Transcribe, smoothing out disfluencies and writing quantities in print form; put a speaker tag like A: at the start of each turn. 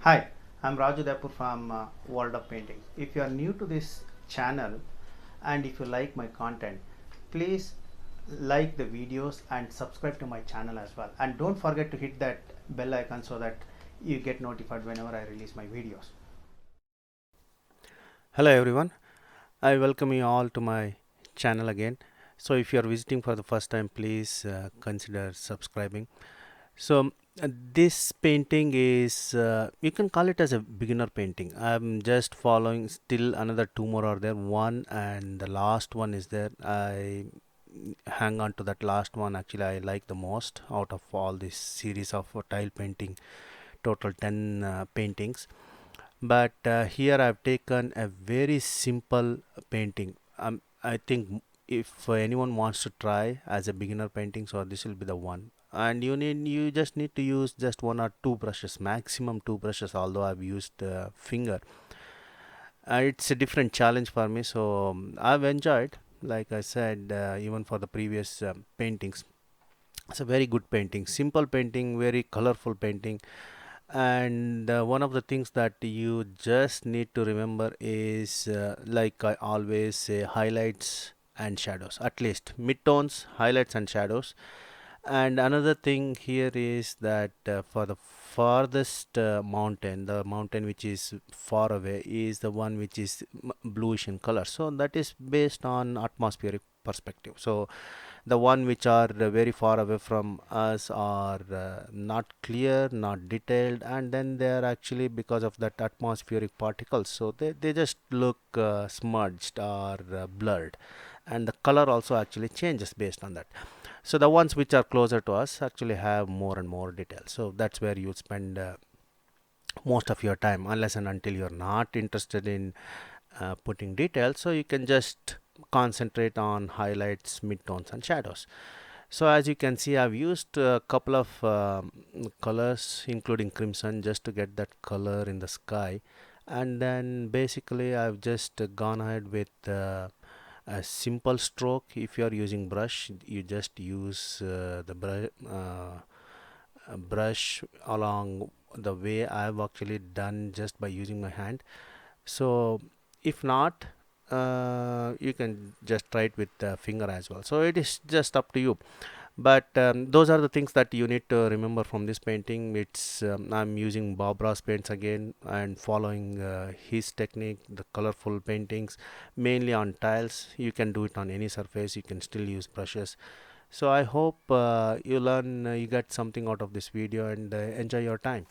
A: Hi, I'm Raju Dapur from World of Paintings. If you are new to this channel and if you like my content, please like the videos and subscribe to my channel as well. And don't forget to hit that bell icon so that you get notified whenever I release my videos. Hello everyone, I welcome you all to my channel again. So if you are visiting for the first time, please consider subscribing. So this painting is you can call it as a beginner painting. I'm just following, still another two more are there, one and the last one is there. I hang on to that last one. Actually, I like the most out of all this series of tile painting, total 10 paintings. But here I've taken a very simple painting. I think if anyone wants to try as a beginner painting, so this will be the one. And you just need to use just one or two brushes, maximum two brushes, although I've used finger. It's a different challenge for me, so I've enjoyed, like I said, even for the previous paintings. It's a very good painting, simple painting, very colorful painting. And one of the things that you just need to remember is, like I always say, highlights and shadows, at least midtones, highlights and shadows. And another thing here is that for the farthest mountain, the mountain which is far away is the one which is bluish in color. So that is based on atmospheric perspective. So the one which are very far away from us are not clear, not detailed, and then they are actually because of that atmospheric particles. So they just look smudged or blurred, and the color also actually changes based on that. So the ones which are closer to us actually have more and more detail. So that's where you spend most of your time, unless and until you're not interested in putting details. So you can just concentrate on highlights, midtones, and shadows. So as you can see, I've used a couple of colors, including crimson, just to get that color in the sky. And then basically I've just gone ahead with a simple stroke. If you are using brush, you just use the brush along the way I've actually done just by using my hand. So if not, you can just try it with the finger as well. So it is just up to you. But those are the things that you need to remember from this painting. It's I'm using Bob Ross paints again and following his technique, the colorful paintings, mainly on tiles. You can do it on any surface. You can still use brushes. So I hope you learn, you get something out of this video and enjoy your time.